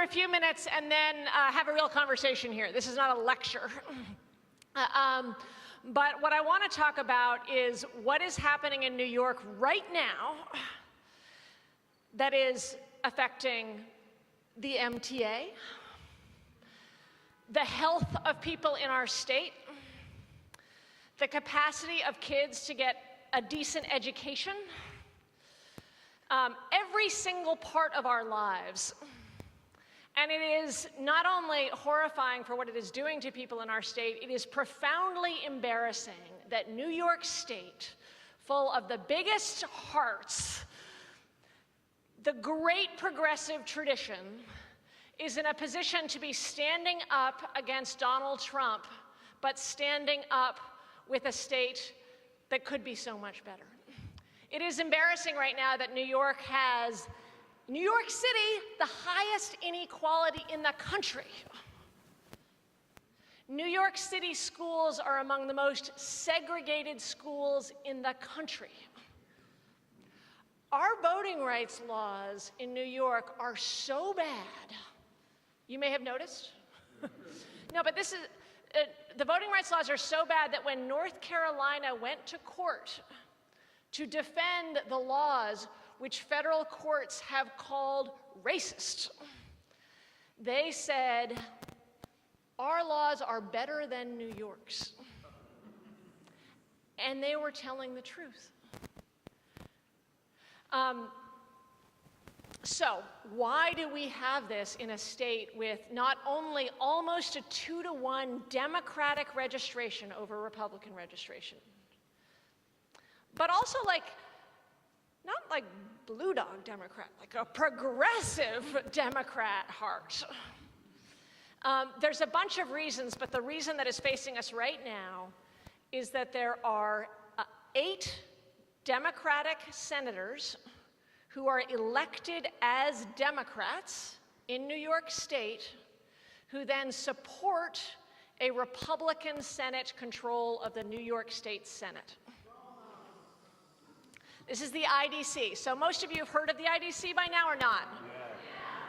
a few minutes and then have a real conversation here. This is not a lecture. But what I want to talk about is what is happening in New York right now that is affecting the MTA, the health of people in our state, the capacity of kids to get a decent education, every single part of our lives. And it is not only horrifying for what it is doing to people in our state, it is profoundly embarrassing that New York State, full of the biggest hearts, the great progressive tradition, is in a position to be standing up against Donald Trump, but standing up with a state that could be so much better. It is embarrassing right now that New York has, New York City, the highest inequality in the country. New York City schools are among the most segregated schools in the country. Our voting rights laws in New York are so bad. You may have noticed. No, but this is, the voting rights laws are so bad that when North Carolina went to court to defend the laws which federal courts have called racist, they said, our laws are better than New York's. And they were telling the truth. So why do we have this in a state with not only almost a 2-to-1 Democratic registration over Republican registration, but also not like blue dog Democrat, like a progressive Democrat heart? There's a bunch of reasons, but the reason that is facing us right now is that there are 8 Democratic senators who are elected as Democrats in New York State, who then support a Republican Senate control of the New York State Senate. This is the IDC. So most of you have heard of the IDC by now or not?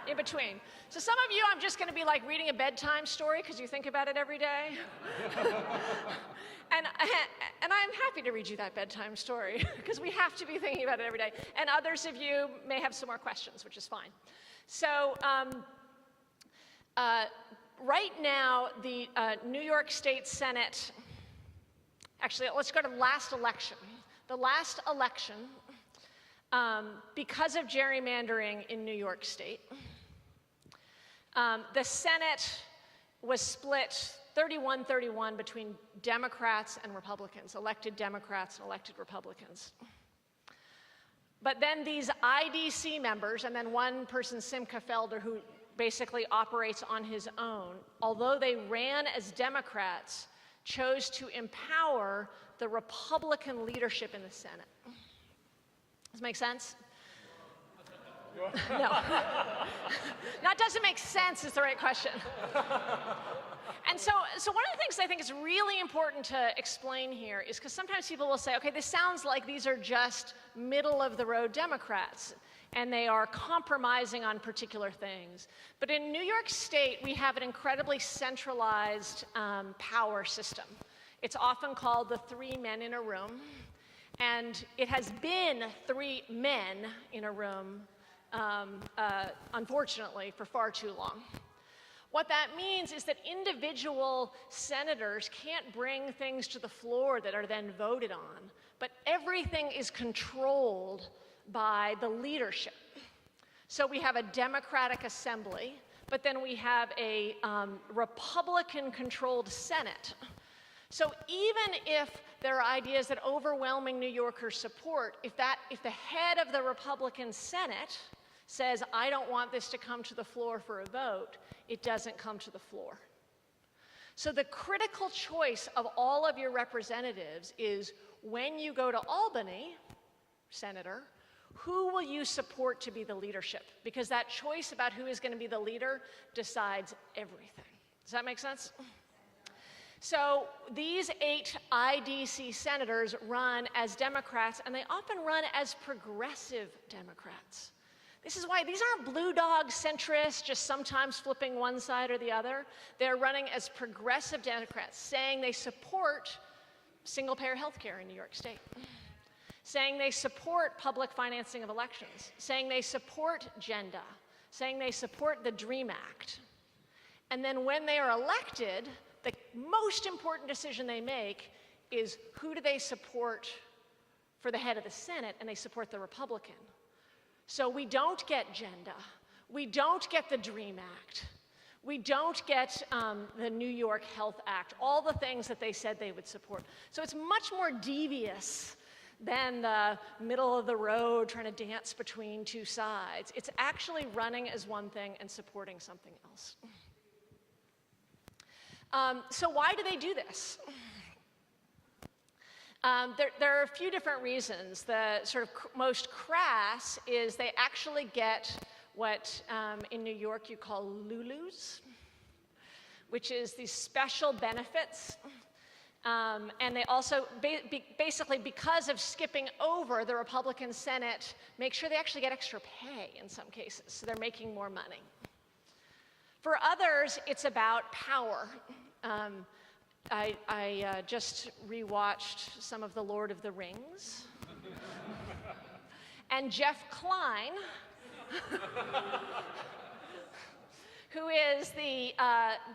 In between. So some of you, I'm just going to be like reading a bedtime story because you think about it every day. and I'm happy to read you that bedtime story because we have to be thinking about it every day. And others of you may have some more questions, which is fine. So right now, the New York State Senate, actually, let's go to last election. The last election, because of gerrymandering in New York State, the Senate was split 31-31 between Democrats and Republicans, elected Democrats and elected Republicans. But then these IDC members, and then one person, Simcha Felder, who basically operates on his own, although they ran as Democrats, chose to empower the Republican leadership in the Senate. Does that make sense? No. That doesn't make sense is the right question. And so one of the things I think is really important to explain here is because sometimes people will say, okay, this sounds like these are just middle-of-the-road Democrats, and they are compromising on particular things. But in New York State, we have an incredibly centralized power system. It's often called the 3 men in a room, and it has been 3 men in a room, unfortunately, for far too long. What that means is that individual senators can't bring things to the floor that are then voted on, but everything is controlled by the leadership. So we have a Democratic assembly, but then we have a Republican-controlled Senate. So even if there are ideas that overwhelming New Yorkers support, if the head of the Republican Senate says, I don't want this to come to the floor for a vote, it doesn't come to the floor. So the critical choice of all of your representatives is when you go to Albany, Senator, who will you support to be the leadership? Because that choice about who is going to be the leader decides everything. Does that make sense? So these 8 IDC senators run as Democrats, and they often run as progressive Democrats. This is why these aren't blue dog centrists, just sometimes flipping one side or the other. They're running as progressive Democrats, saying they support single-payer health care in New York State, saying they support public financing of elections, saying they support gender, saying they support the DREAM Act. And then when they are elected, the most important decision they make is who do they support for the head of the Senate, and they support the Republican. So we don't get gender, we don't get the DREAM Act, we don't get the New York Health Act, all the things that they said they would support. So it's much more devious than the middle of the road trying to dance between two sides. It's actually running as one thing and supporting something else. So why do they do this? There are a few different reasons. The sort of most crass is they actually get what in New York you call Lulus, which is these special benefits. And they also, basically because of skipping over the Republican Senate, make sure they actually get extra pay in some cases, so they're making more money. For others, it's about power. I just rewatched some of The Lord of the Rings. And Jeff Klein, who is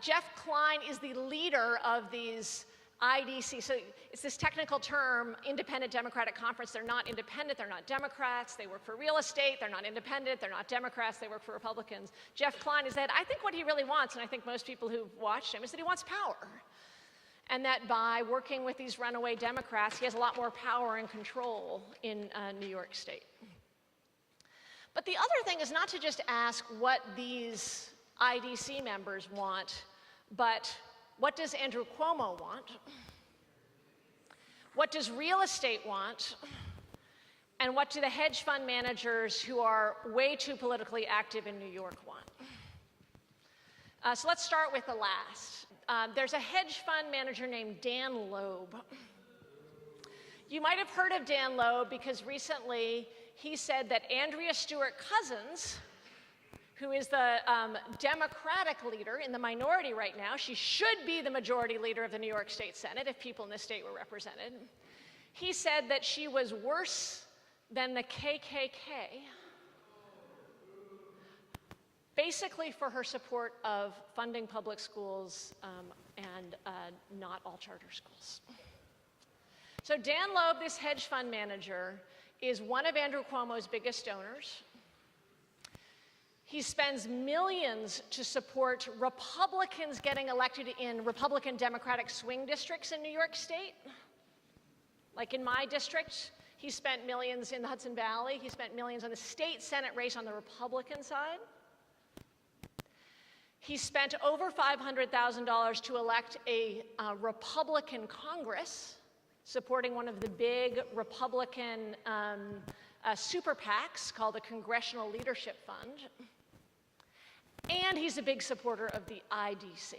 Jeff Klein is the leader of these IDC. So it's this technical term, Independent Democratic Conference. They're not independent, they're not Democrats. They work for real estate, they're not independent, they're not Democrats, they work for Republicans. Jeff Klein has said, I think what he really wants, and I think most people who've watched him, is that he wants power. And that by working with these runaway Democrats, he has a lot more power and control in New York State. But the other thing is not to just ask what these IDC members want, but what does Andrew Cuomo want? What does real estate want? And what do the hedge fund managers who are way too politically active in New York want? So let's start with the last. There's a hedge fund manager named Dan Loeb. You might have heard of Dan Loeb because recently he said that Andrea Stewart Cousins, who is the Democratic leader in the minority right now, she should be the majority leader of the New York State Senate if people in the state were represented. He said that she was worse than the KKK, basically for her support of funding public schools and not all charter schools. So Dan Loeb, this hedge fund manager, is one of Andrew Cuomo's biggest donors. He spends millions to support Republicans getting elected in Republican Democratic swing districts in New York State. Like in my district, he spent millions in the Hudson Valley. He spent millions on the state Senate race on the Republican side. He spent over $500,000 to elect a Republican Congress, supporting one of the big Republican super PACs called the Congressional Leadership Fund. And he's a big supporter of the IDC.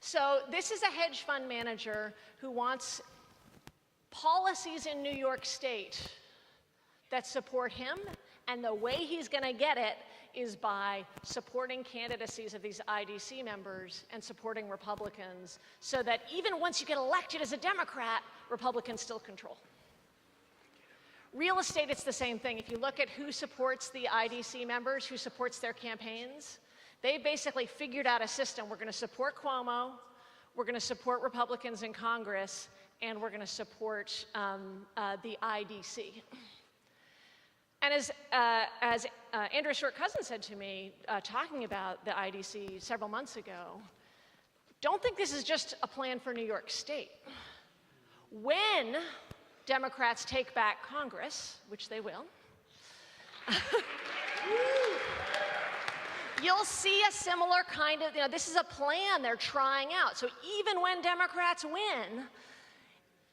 So this is a hedge fund manager who wants policies in New York State that support him, and the way he's going to get it is by supporting candidacies of these IDC members and supporting Republicans, so that even once you get elected as a Democrat, Republicans still control. Real estate, it's the same thing. If you look at who supports the IDC members, who supports their campaigns, they basically figured out a system. We're going to support Cuomo, we're going to support Republicans in Congress, and we're going to support the IDC. And as Andrea Stewart Cousins said to me, talking about the IDC several months ago, don't think this is just a plan for New York State. When Democrats take back Congress, which they will, you'll see a similar kind of, this is a plan they're trying out. So even when Democrats win,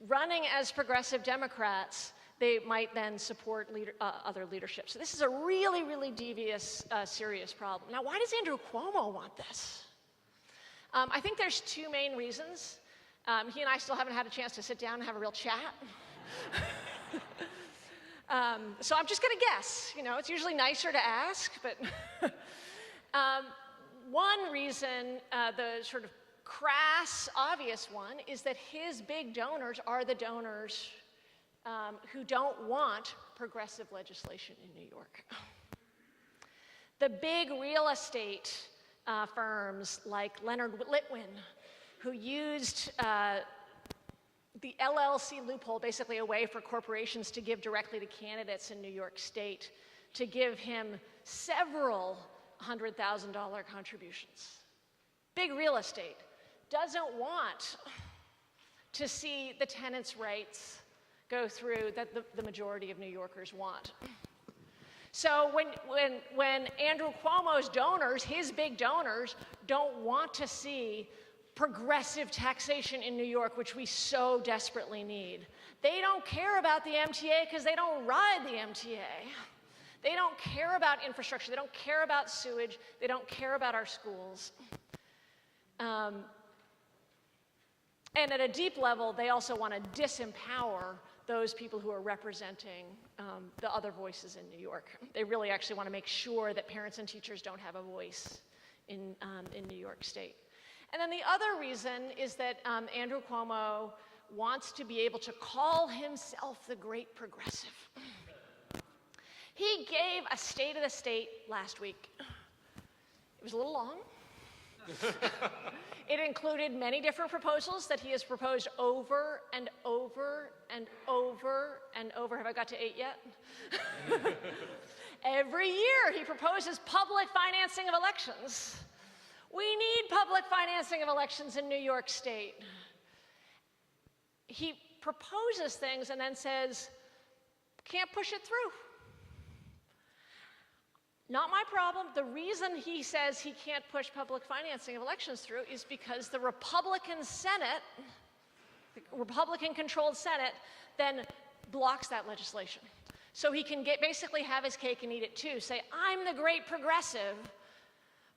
running as progressive Democrats, they might then support other leadership. So this is a really, really devious, serious problem. Now, why does Andrew Cuomo want this? I think there's two main reasons. He and I still haven't had a chance to sit down and have a real chat. So I'm just going to guess. You know, it's usually nicer to ask, but one reason, the sort of crass, obvious one, is that his big donors are the donors who don't want progressive legislation in New York. The big real estate firms like Leonard Litwin, who used the LLC loophole, basically a way for corporations to give directly to candidates in New York State, to give him several $100,000 contributions. Big real estate doesn't want to see the tenants' rights go through that the majority of New Yorkers want. So when Andrew Cuomo's donors, his big donors, don't want to see progressive taxation in New York, which we so desperately need, they don't care about the MTA because they don't ride the MTA. They don't care about infrastructure. They don't care about sewage. They don't care about our schools. And at a deep level, they also want to disempower those people who are representing the other voices in New York. They really actually want to make sure that parents and teachers don't have a voice in New York State. And then the other reason is that Andrew Cuomo wants to be able to call himself the great progressive. He gave a State of the State last week. It was a little long. It included many different proposals that he has proposed over and over and over and over. Have I got to 8 yet? Every year he proposes public financing of elections. We need public financing of elections in New York State. He proposes things and then says, can't push it through. Not my problem. The reason he says he can't push public financing of elections through is because the Republican Senate, the Republican-controlled Senate, then blocks that legislation. So he can basically have his cake and eat it too. Say, I'm the great progressive,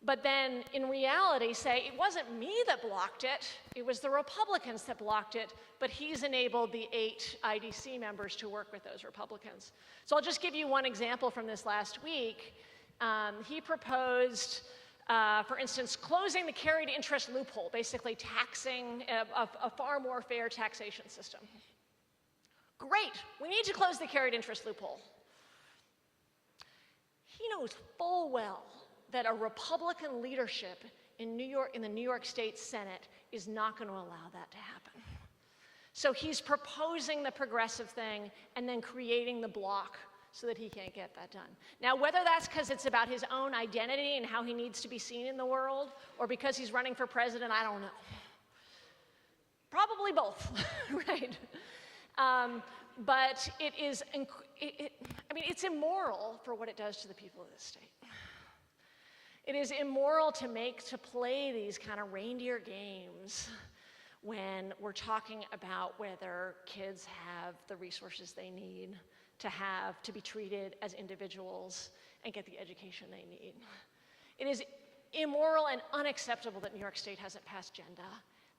but then in reality say, it wasn't me that blocked it, it was the Republicans that blocked it, but he's enabled the 8 IDC members to work with those Republicans. So I'll just give you one example from this last week. He proposed, for instance, closing the carried interest loophole, basically taxing a far more fair taxation system. Great, we need to close the carried interest loophole. He knows full well that a Republican leadership in the New York State Senate is not going to allow that to happen. So he's proposing the progressive thing and then creating the block so that he can't get that done. Now, whether that's because it's about his own identity and how he needs to be seen in the world, or because he's running for president, I don't know. Probably both, right? But it is, I mean, it's immoral for what it does to the people of this state. It is immoral to play these kind of reindeer games when we're talking about whether kids have the resources they need to be treated as individuals and get the education they need. It is immoral and unacceptable that New York State hasn't passed GENDA,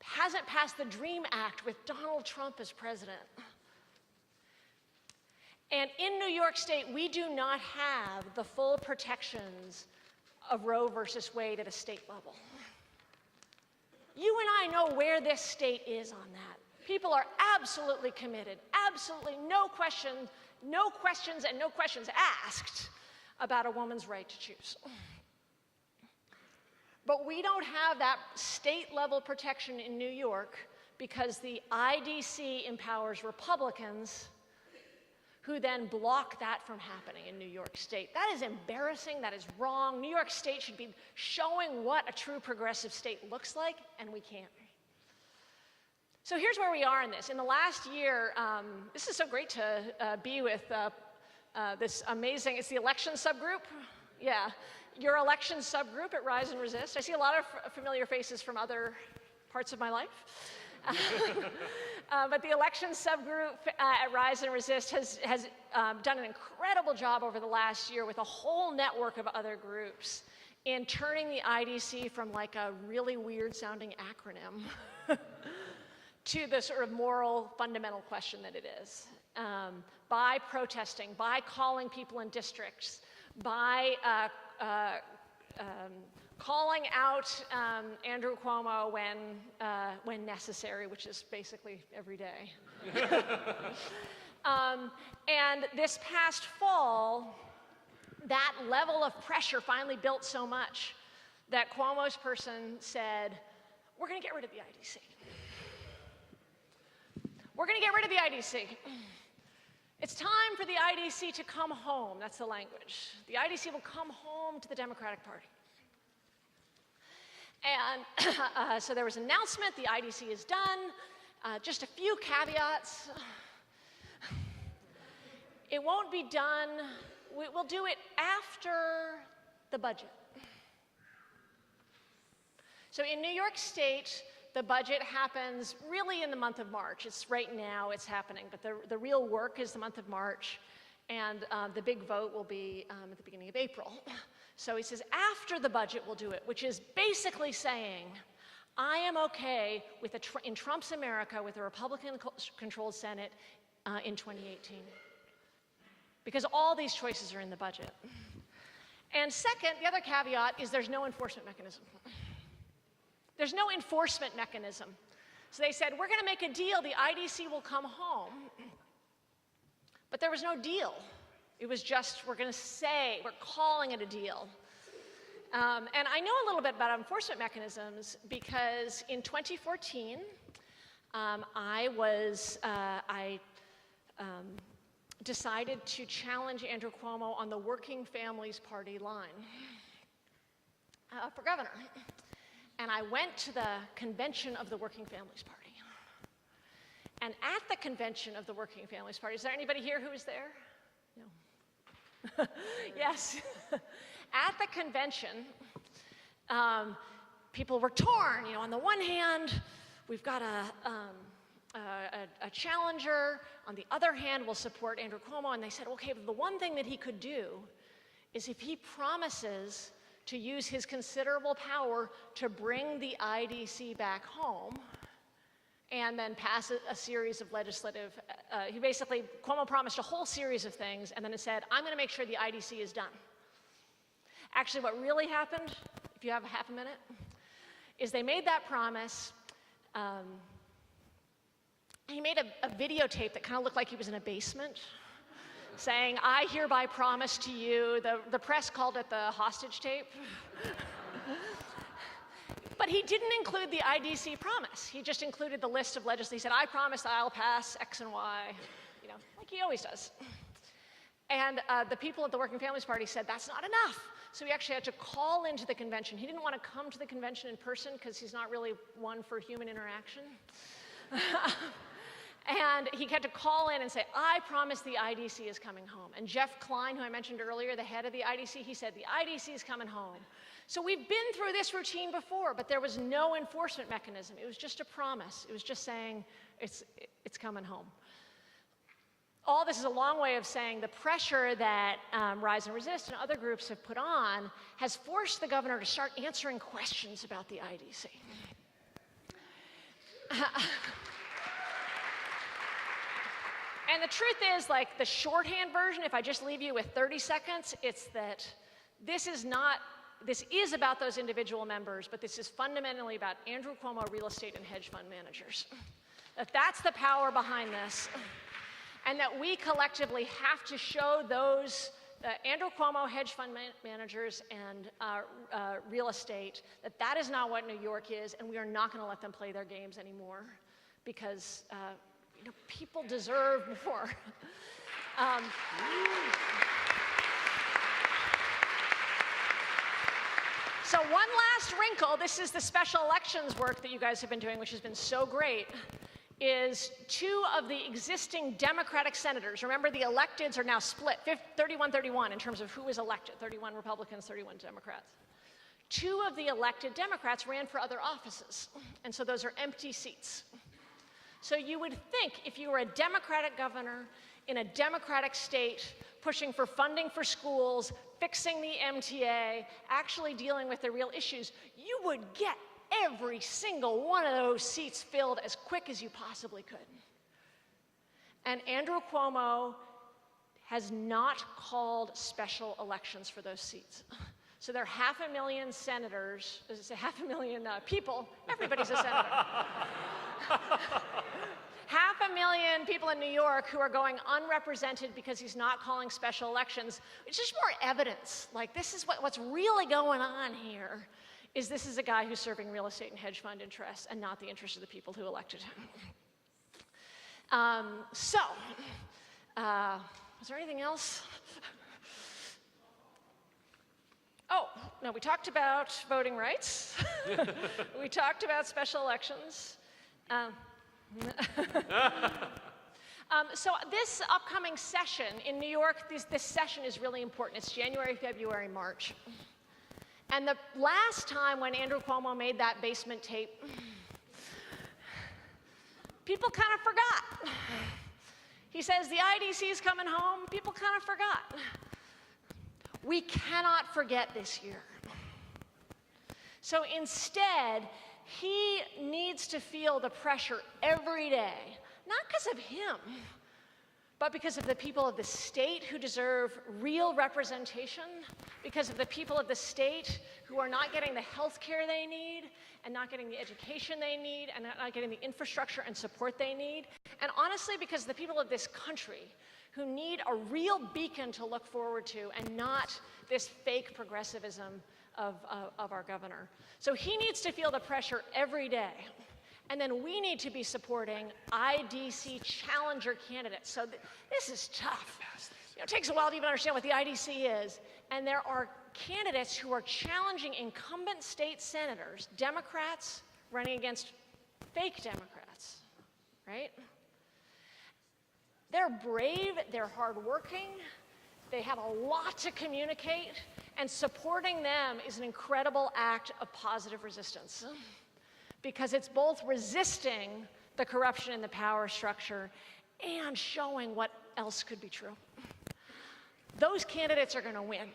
hasn't passed the DREAM Act with Donald Trump as president. And in New York State, we do not have the full protections of Roe versus Wade at a state level. You and I know where this state is on that. People are absolutely committed, absolutely no questions and no questions asked about a woman's right to choose. But we don't have that state-level protection in New York because the IDC empowers Republicans who then block that from happening in New York State. That is embarrassing, that is wrong. New York State should be showing what a true progressive state looks like, and we can't. So here's where we are in this. In the last year, this is so great to be with this amazing, it's the election subgroup. Yeah, your election subgroup at Rise and Resist. I see a lot of familiar faces from other parts of my life. But the election subgroup at Rise and Resist has done an incredible job over the last year with a whole network of other groups in turning the IDC from like a really weird sounding acronym to the sort of moral fundamental question that it is. By protesting, by calling people in districts, by calling out Andrew Cuomo when necessary, which is basically every day. And this past fall, that level of pressure finally built so much that Cuomo's person said, we're going to get rid of the IDC. We're going to get rid of the IDC. It's time for the IDC to come home. That's the language. The IDC will come home to the Democratic Party. And so there was an announcement, the IDC is done. Just a few caveats. It won't be done. We'll do it after the budget. So in New York State, the budget happens really in the month of March. It's right now it's happening, but the real work is the month of March, and the big vote will be at the beginning of April. So he says, after the budget we'll do it, which is basically saying, I am okay with in Trump's America with a Republican-controlled Senate in 2018. Because all these choices are in the budget. And second, the other caveat is there's no enforcement mechanism. There's no enforcement mechanism. So they said, we're going to make a deal, the IDC will come home. But there was no deal. It was just, we're going to say, we're calling it a deal. And I know a little bit about enforcement mechanisms because in 2014, I decided to challenge Andrew Cuomo on the Working Families Party line for governor. And I went to the convention of the Working Families Party. And at the convention of the Working Families Party, is there anybody here who was there? No. Yes. At the convention, people were torn. You know, on the one hand, we've got a challenger. On the other hand, we'll support Andrew Cuomo. And they said, okay, the one thing that he could do is if he promises to use his considerable power to bring the IDC back home and then pass a series of legislative, Cuomo promised a whole series of things and then it said, I'm going to make sure the IDC is done. Actually, what really happened, if you have a half a minute, is they made that promise. He made a videotape that kind of looked like he was in a basement, saying, I hereby promise to you, the press called it the hostage tape. But he didn't include the IDC promise. He just included the list of legislation. He said, I promise I'll pass X and Y, you know, like he always does. And the people at the Working Families Party said, that's not enough. So he actually had to call into the convention. He didn't want to come to the convention in person because he's not really one for human interaction. And he had to call in and say, I promise the IDC is coming home. And Jeff Klein, who I mentioned earlier, the head of the IDC, he said, the IDC is coming home. So we've been through this routine before, but there was no enforcement mechanism. It was just a promise. It was just saying, it's coming home. All this is a long way of saying the pressure that Rise and Resist and other groups have put on has forced the governor to start answering questions about the IDC. And the truth is, like the shorthand version, if I just leave you with 30 seconds, it's that this is about those individual members, but this is fundamentally about Andrew Cuomo, real estate, and hedge fund managers. That's the power behind this. And that we collectively have to show those Andrew Cuomo, hedge fund managers, and real estate, that is not what New York is, and we are not going to let them play their games anymore because you know, people deserve more. So one last wrinkle, this is the special elections work that you guys have been doing, which has been so great, is 2 of the existing Democratic senators, remember the electeds are now split, 31-31 in terms of who was elected, 31 Republicans, 31 Democrats. 2 of the elected Democrats ran for other offices, and so those are empty seats. So you would think if you were a Democratic governor in a Democratic state pushing for funding for schools, fixing the MTA, actually dealing with the real issues, you would get every single one of those seats filled as quick as you possibly could. And Andrew Cuomo has not called special elections for those seats. So there are 500,000 senators, 500,000 people, everybody's a senator. 500,000 people in New York who are going unrepresented because he's not calling special elections. It's just more evidence. Like, this is what's really going on here, is this is a guy who's serving real estate and hedge fund interests and not the interests of the people who elected him. Was there anything else? Oh, no, we talked about voting rights. We talked about special elections. So this upcoming session in New York, this session is really important. It's January, February, March. And the last time when Andrew Cuomo made that basement tape, people kind of forgot. He says, the IDC is coming home. People kind of forgot. We cannot forget this year. So instead, he needs to feel the pressure every day, not because of him, but because of the people of the state who deserve real representation, because of the people of the state who are not getting the health care they need, and not getting the education they need, and not getting the infrastructure and support they need, and honestly, because of the people of this country who need a real beacon to look forward to, and not this fake progressivism of our governor. So he needs to feel the pressure every day. And then we need to be supporting IDC challenger candidates. So this is tough. You know, it takes a while to even understand what the IDC is. And there are candidates who are challenging incumbent state senators, Democrats running against fake Democrats, right? They're brave, they're hardworking, they have a lot to communicate, and supporting them is an incredible act of positive resistance. Because it's both resisting the corruption in the power structure and showing what else could be true. Those candidates are going to win.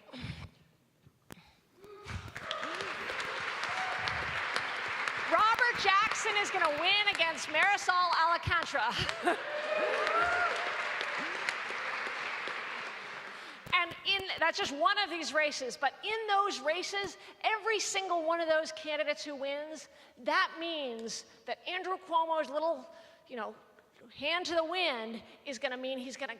Robert Jackson is going to win against Marisol Alcantara. And that's just one of these races, but in those races, every single one of those candidates who wins, that means that Andrew Cuomo's little, hand to the wind is going to mean he's going to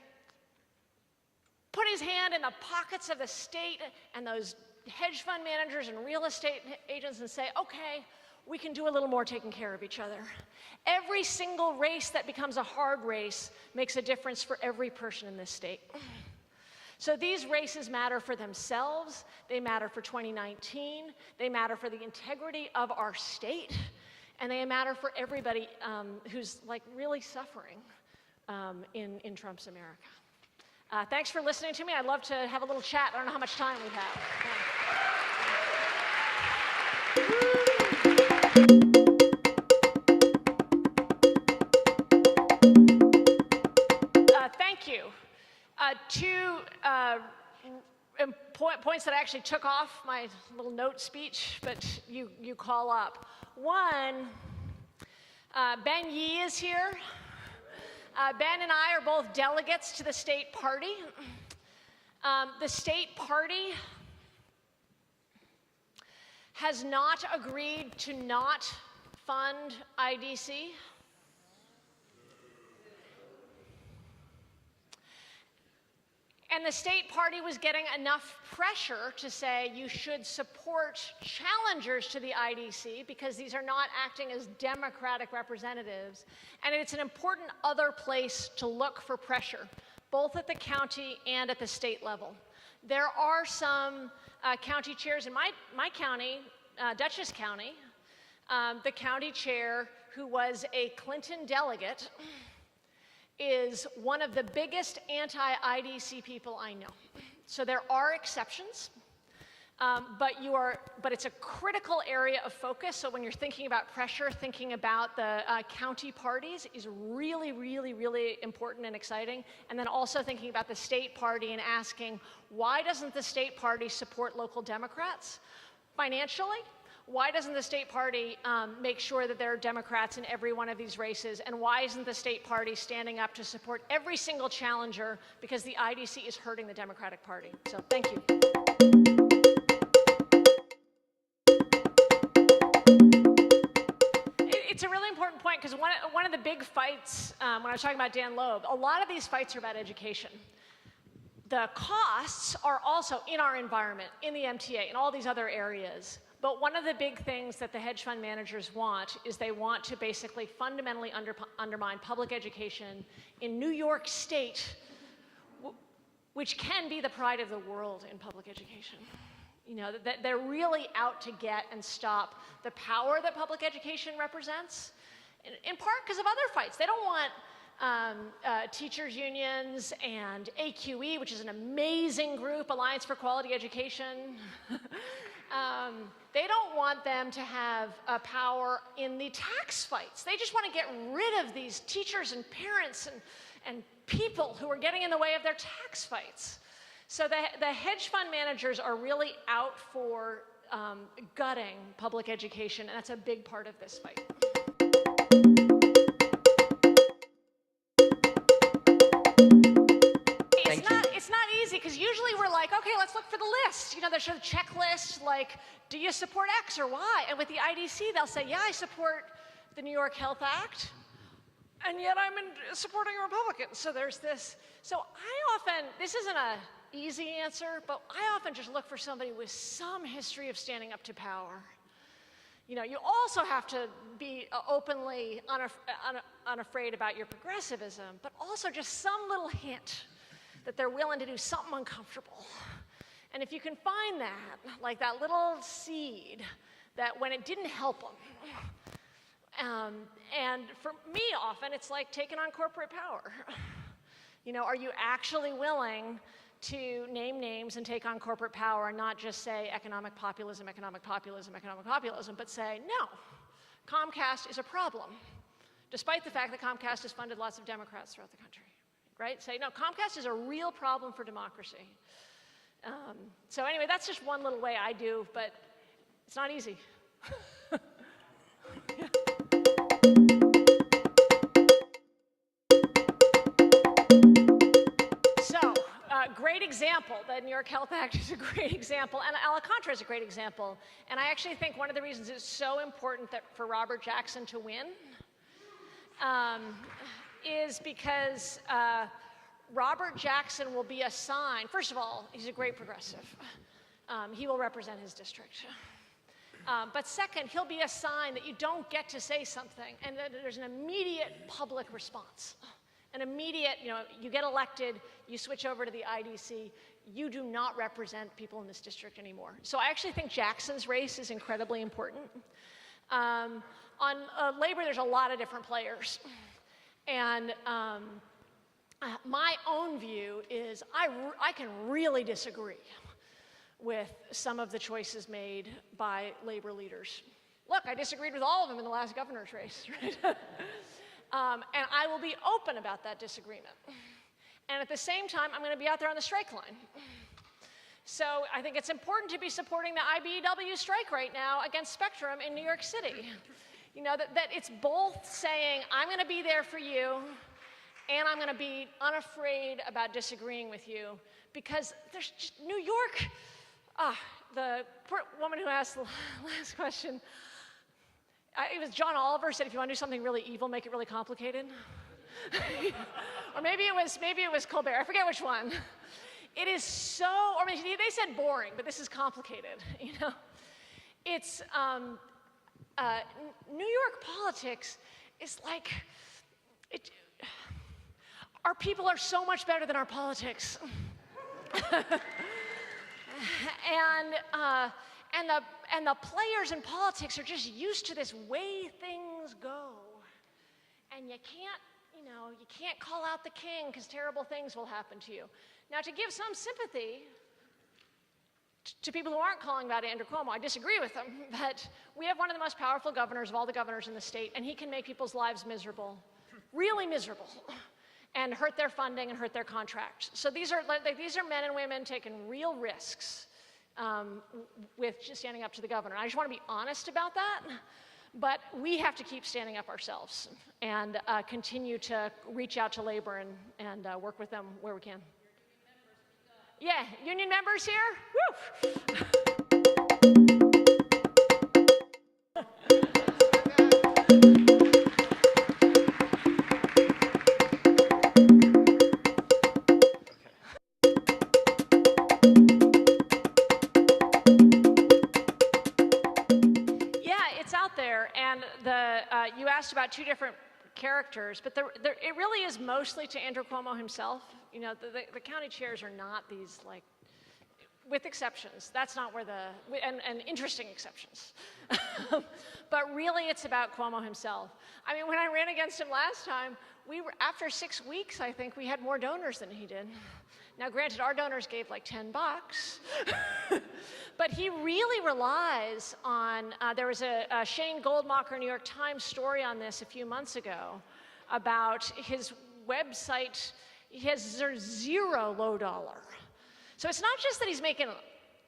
put his hand in the pockets of the state and those hedge fund managers and real estate agents and say, okay, we can do a little more taking care of each other. Every single race that becomes a hard race makes a difference for every person in this state. So these races matter for themselves, they matter for 2019, they matter for the integrity of our state, and they matter for everybody who's really suffering in Trump's America. Thanks for listening to me. I'd love to have a little chat. I don't know how much time we have. Thank you. Two points that I actually took off my little note speech, but you call up. One, Ben Yee is here. Ben and I are both delegates to the state party. The state party has not agreed to not fund IDC. And the state party was getting enough pressure to say you should support challengers to the IDC because these are not acting as Democratic representatives. And it's an important other place to look for pressure, both at the county and at the state level. There are some county chairs in my county, Dutchess County, the county chair who was a Clinton delegate is one of the biggest anti-IDC people I know. So there are exceptions, but it's a critical area of focus. So when you're thinking about pressure, thinking about the county parties is really, really, really important and exciting. And then also thinking about the state party and asking, why doesn't the state party support local Democrats financially? Why doesn't the state party make sure that there are Democrats in every one of these races? And why isn't the state party standing up to support every single challenger? Because the IDC is hurting the Democratic Party. So thank you. It's a really important point, because one of the big fights, when I was talking about Dan Loeb, a lot of these fights are about education. The costs are also in our environment, in the MTA, in all these other areas. But one of the big things that the hedge fund managers want is they want to basically fundamentally undermine public education in New York State, which can be the pride of the world in public education. You know, that they're really out to get and stop the power that public education represents, in part because of other fights. They don't want teachers' unions and AQE, which is an amazing group, Alliance for Quality Education. They don't want them to have power in the tax fights. They just want to get rid of these teachers and parents and people who are getting in the way of their tax fights. So the hedge fund managers are really out for gutting public education, and that's a big part of this fight. It's not easy, because usually we're like, okay, let's look for the list. You know, there's a checklist, like, do you support X or Y? And with the IDC, they'll say, yeah, I support the New York Health Act, and yet I'm supporting a Republican. So there's this. So I often, this isn't an easy answer, but I often just look for somebody with some history of standing up to power. You know, you also have to be openly unafraid about your progressivism, but also just some little hint that they're willing to do something uncomfortable. And if you can find that, like that little seed, that when it didn't help them, and for me often, it's like taking on corporate power. You know, are you actually willing to name names and take on corporate power and not just say economic populism, economic populism, economic populism, but say, no, Comcast is a problem, despite the fact that Comcast has funded lots of Democrats throughout the country, right? Say, no, Comcast is a real problem for democracy. So anyway, that's just one little way I do, but it's not easy. Yeah. Great example. The New York Health Act is a great example, and Alcantara is a great example. And I actually think one of the reasons it's so important that for Robert Jackson to win is because Robert Jackson will be assigned, first of all, he's a great progressive. He will represent his district. But second, he'll be assigned that you don't get to say something, and that there's an immediate public response. An immediate, you know, you get elected, you switch over to the IDC, you do not represent people in this district anymore. So I actually think Jackson's race is incredibly important. On labor, there's a lot of different players. And my own view is I can really disagree with some of the choices made by labor leaders. Look, I disagreed with all of them in the last governor's race, right? And I will be open about that disagreement. And at the same time, I'm going to be out there on the strike line. So I think it's important to be supporting the IBEW strike right now against Spectrum in New York City. You know, that it's both saying, I'm going to be there for you, and I'm going to be unafraid about disagreeing with you, because there's just New York. The woman who asked the last question, it was John Oliver said, if you want to do something really evil, make it really complicated. Or maybe it was Colbert, I forget which one. It is so, or maybe they said boring, but this is complicated, you know? It's, New York politics is like, our people are so much better than our politics. And the players in politics are just used to this way things go. And you can't call out the king because terrible things will happen to you. Now, to give some sympathy to people who aren't calling about Andrew Cuomo, I disagree with them, but we have one of the most powerful governors of all the governors in the state, and he can make people's lives miserable, really miserable, and hurt their funding and hurt their contracts. So these are men and women taking real risks with just standing up to the governor. I just want to be honest about that, but we have to keep standing up ourselves and continue to reach out to labor and work with them where we can. Yeah, union members here? Woo! And you asked about two different characters, but it really is mostly to Andrew Cuomo himself. You know, the county chairs are not these, like, with exceptions. That's not where and interesting exceptions. But really it's about Cuomo himself. I mean, when I ran against him last time, after 6 weeks, I think we had more donors than he did. Now, granted, our donors gave like $10, but he really relies on, there was a Shane Goldmacher New York Times story on this a few months ago about his website. He has zero low dollar. So it's not just that he's making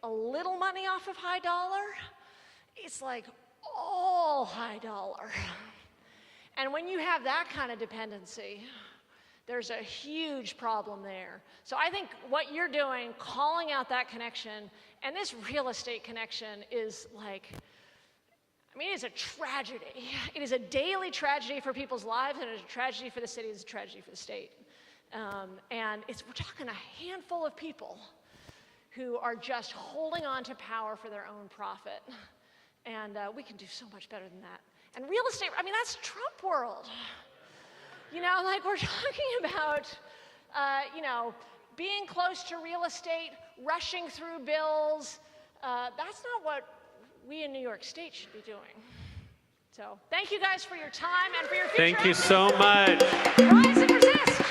a little money off of high dollar, it's like all high dollar. And when you have that kind of dependency, there's a huge problem there. So I think what you're doing, calling out that connection, and this real estate connection is like, I mean, it's a tragedy. It is a daily tragedy for people's lives, and it's a tragedy for the city, it's a tragedy for the state. And we're talking a handful of people who are just holding on to power for their own profit. And we can do so much better than that. And real estate, I mean, that's Trump world. You know, like we're talking about, you know, being close to real estate, rushing through bills. That's not what we in New York State should be doing. So thank you guys for your time and for your future. Thank you so much. Rise and resist.